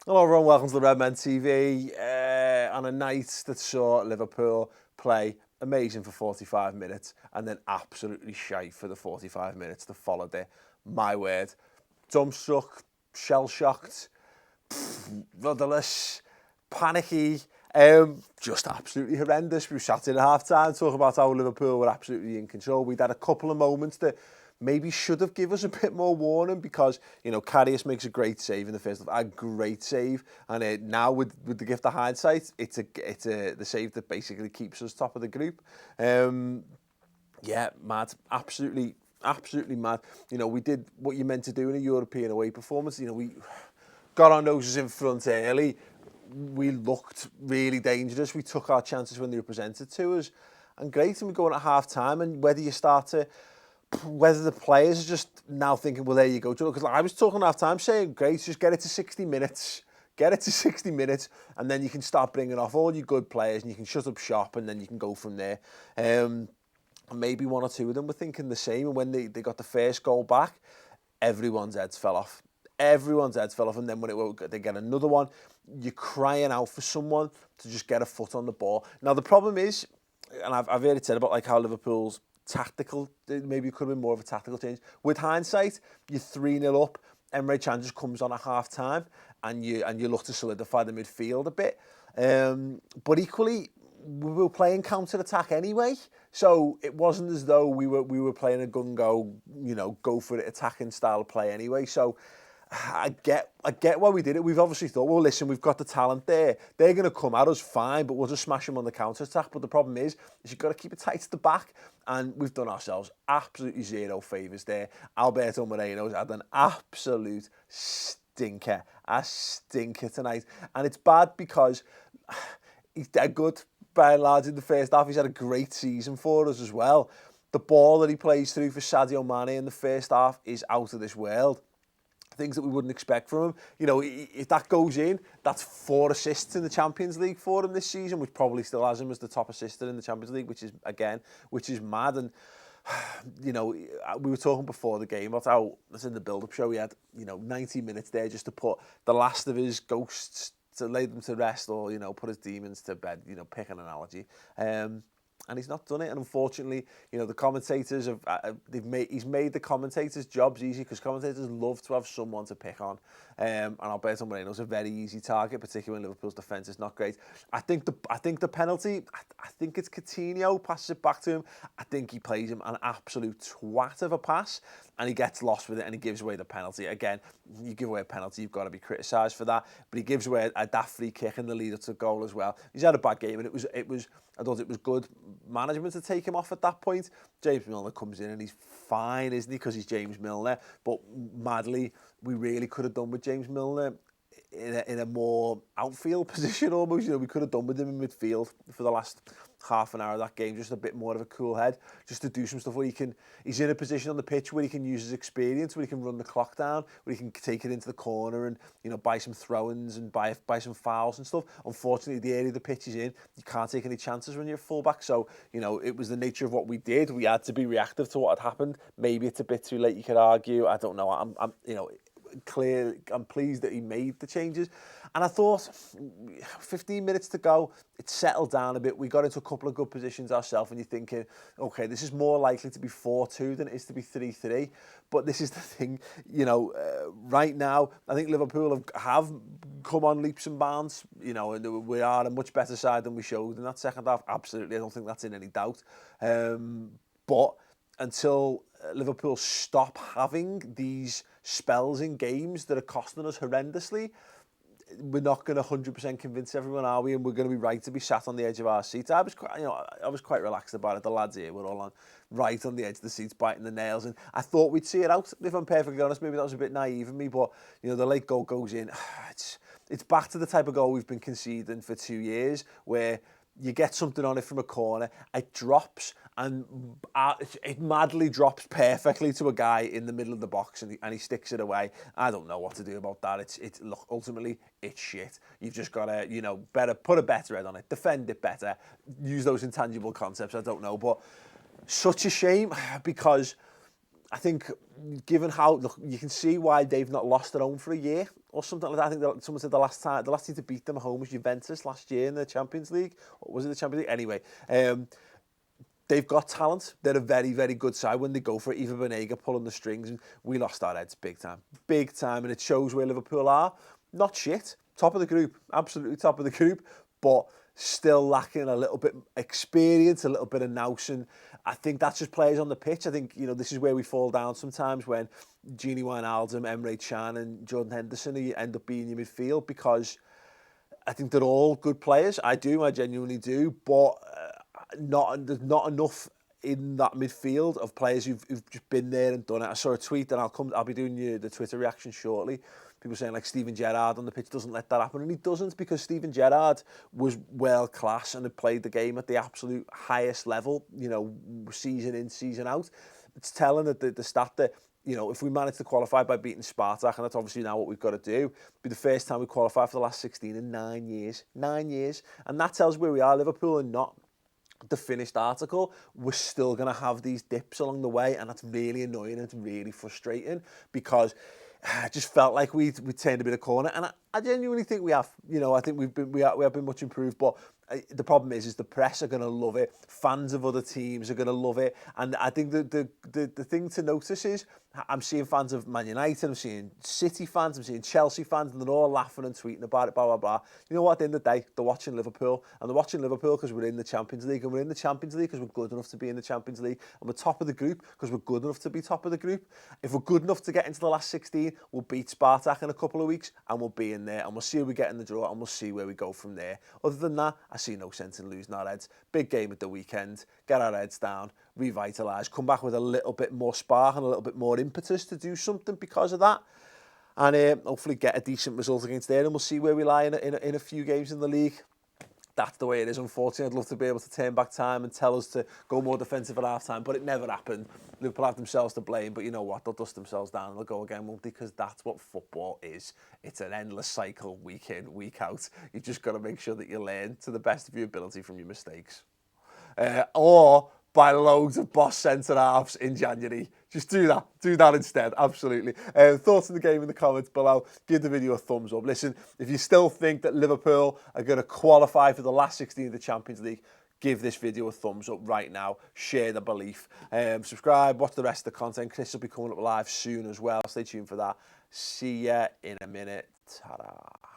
Hello everyone, welcome to the Redmen TV. On a night that saw Liverpool play amazing for 45 minutes and then absolutely shite for the 45 minutes that followed it. My word. Dumbstruck, shell-shocked, rudderless, panicky, just absolutely horrendous. We sat in at half-time talking about how Liverpool were absolutely in control. We'd had a couple of moments that maybe should have given us a bit more warning because, you know, Karius makes a great save in the first half, a great save. And now with the gift of hindsight, it's the save that basically keeps us top of the group. Yeah, mad. Absolutely mad. You know, we did what you meant to do in a European away performance. You know, we got our noses in front early. We looked really dangerous. We took our chances when they were presented to us. And great, and we're going at half-time, and whether the players are just now thinking, well, there you go, because I was talking half-time saying, great, just get it to 60 minutes. Get it to 60 minutes, and then you can start bringing off all your good players, and you can shut up shop, and then you can go from there. And maybe one or two of them were thinking the same, and when they got the first goal back, everyone's heads fell off. Everyone's heads fell off, and then when they get another one, you're crying out for someone to just get a foot on the ball. Now, the problem is, and I've heard it said about like how Liverpool's tactical, maybe it could have been more of a tactical change. With hindsight, you're 3-0 up, Emre Can just comes on at half-time, and you look to solidify the midfield a bit. But equally, we were playing counter-attack anyway, so it wasn't as though we were playing a gun-go, you know, go for it attacking style play anyway. So I get why we did it. We've obviously thought, well, listen, we've got the talent there. They're going to come at us fine, but we'll just smash them on the counter-attack. But the problem is you've got to keep it tight to the back, and we've done ourselves absolutely zero favours there. Alberto Moreno's had an absolute stinker tonight. And it's bad because he's dead good, by and large, in the first half. He's had a great season for us as well. The ball that he plays through for Sadio Mane in the first half is out of this world. Things that we wouldn't expect from him. You know, if that goes in, that's 4 assists in the Champions League for him this season, which probably still has him as the top assister in the Champions League, which is mad. And, you know, we were talking before the game about how, that's in the build-up show, he had, you know, 90 minutes there just to put the last of his ghosts, to lay them to rest, or, you know, put his demons to bed, you know, pick an analogy. And he's not done it. And unfortunately, you know, the commentators he's made the commentators' jobs easy, because commentators love to have someone to pick on. And Alberto Moreno's a very easy target, particularly when Liverpool's defence is not great. I think the penalty, I think it's Coutinho passes it back to him. I think he plays him an absolute twat of a pass, and he gets lost with it, and he gives away the penalty. Again, you give away a penalty, you've got to be criticised for that. But he gives away a daft free kick in the lead up to the goal as well. He's had a bad game, and I thought it was good management to take him off at that point. James Milner comes in and he's fine, isn't he? Because he's James Milner. But madly, we really could have done with James Milner in a more outfield position almost. You know, we could have done with him in midfield for the last half an hour of that game, just a bit more of a cool head, just to do some stuff where he's in a position on the pitch where he can use his experience, where he can run the clock down, where he can take it into the corner and, you know, buy some throw-ins and buy some fouls and stuff. Unfortunately, the area the pitch is in, you can't take any chances when you're a fullback. So, you know, it was the nature of what we did. We had to be reactive to what had happened. Maybe it's a bit too late, you could argue. I don't know. I'm you know, clear. I'm pleased that he made the changes. And I thought 15 minutes to go, it settled down a bit. We got into a couple of good positions ourselves, and you're thinking, okay, this is more likely to be 4-2 than it is to be 3-3. But this is the thing, you know, right now, I think Liverpool have come on leaps and bounds, you know, and we are a much better side than we showed in that second half. Absolutely, I don't think that's in any doubt. But until Liverpool stop having these spells in games that are costing us horrendously, we're not going to 100% convince everyone, are we? And we're going to be right to be sat on the edge of our seats. I was quite relaxed about it. The lads here were all right on the edge of the seats, biting the nails, and I thought we'd see it out. If I'm perfectly honest, maybe that was a bit naive of me, but you know, the late goal goes in. It's back to the type of goal we've been conceding for 2 years, where you get something on it from a corner, it drops, and it madly drops perfectly to a guy in the middle of the box, and he sticks it away. I don't know what to do about that. Look, ultimately, it's shit. You've just got to, you know, put a better head on it, defend it better, use those intangible concepts. I don't know, but such a shame, because I think, given how, look, you can see why they've not lost at home for a year or something like that. I think that someone said the last team to beat them at home was Juventus last year in the Champions League. Or was it the Champions League? Anyway, they've got talent. They're a very, very good side when they go for it. Even Banega pulling the strings, and we lost our heads big time, and it shows where Liverpool are. Not shit, top of the group, absolutely top of the group, but still lacking a little bit experience, a little bit of nous, and I think that's just players on the pitch. I think, this is where we fall down sometimes when Gini Wijnaldum, Emre Can and Jordan Henderson end up being your midfield, because I think they're all good players. I genuinely do, but there's not enough in that midfield of players who've just been there and done it. I saw a tweet, and I'll be doing the Twitter reaction shortly. People saying like Steven Gerrard on the pitch doesn't let that happen, and he doesn't, because Steven Gerrard was world class and had played the game at the absolute highest level, season in, season out. It's telling that the stat that, if we manage to qualify by beating Spartak, and that's obviously now what we've got to do, it'll be the first time we qualify for the last 16 in 9 years. 9 years. And that tells where we are. Liverpool are not the finished article. We're still going to have these dips along the way, and that's really annoying and it's really frustrating, because I just felt like we turned a bit of corner, and I genuinely think we have. I think we have been much improved, but the problem is the press are going to love it. Fans of other teams are going to love it, and I think the thing to notice is I'm seeing fans of Man United, I'm seeing City fans, I'm seeing Chelsea fans, and they're all laughing and tweeting about it, blah, blah, blah. You know what, at the end of the day, they're watching Liverpool, and they're watching Liverpool because we're in the Champions League, and we're in the Champions League because we're good enough to be in the Champions League, and we're top of the group because we're good enough to be top of the group. If we're good enough to get into the last 16, we'll beat Spartak in a couple of weeks, and we'll be in there, and we'll see who we get in the draw, and we'll see where we go from there. Other than that, I see no sense in losing our heads. Big game at the weekend, get our heads down, revitalise, come back with a little bit more spark and a little bit more impetus to do something because of that, and hopefully get a decent result against there, and we'll see where we lie in a few games in the league. That's the way it is, unfortunately. I'd love to be able to turn back time and tell us to go more defensive at half time, but it never happened. Liverpool have themselves to blame, but you know what? They'll dust themselves down and they'll go again, won't they? Because that's what football is. It's an endless cycle, week in, week out. You just got to make sure that you learn to the best of your ability from your mistakes. Or buy loads of boss centre-halves in January. Just do that instead, absolutely. Thoughts on the game in the comments below. Give the video a thumbs up. Listen, if you still think that Liverpool are going to qualify for the last 16 of the Champions League, give this video a thumbs up right now. Share the belief. Subscribe, watch the rest of the content. Chris will be coming up live soon as well. Stay tuned for that. See ya in a minute. Ta-da.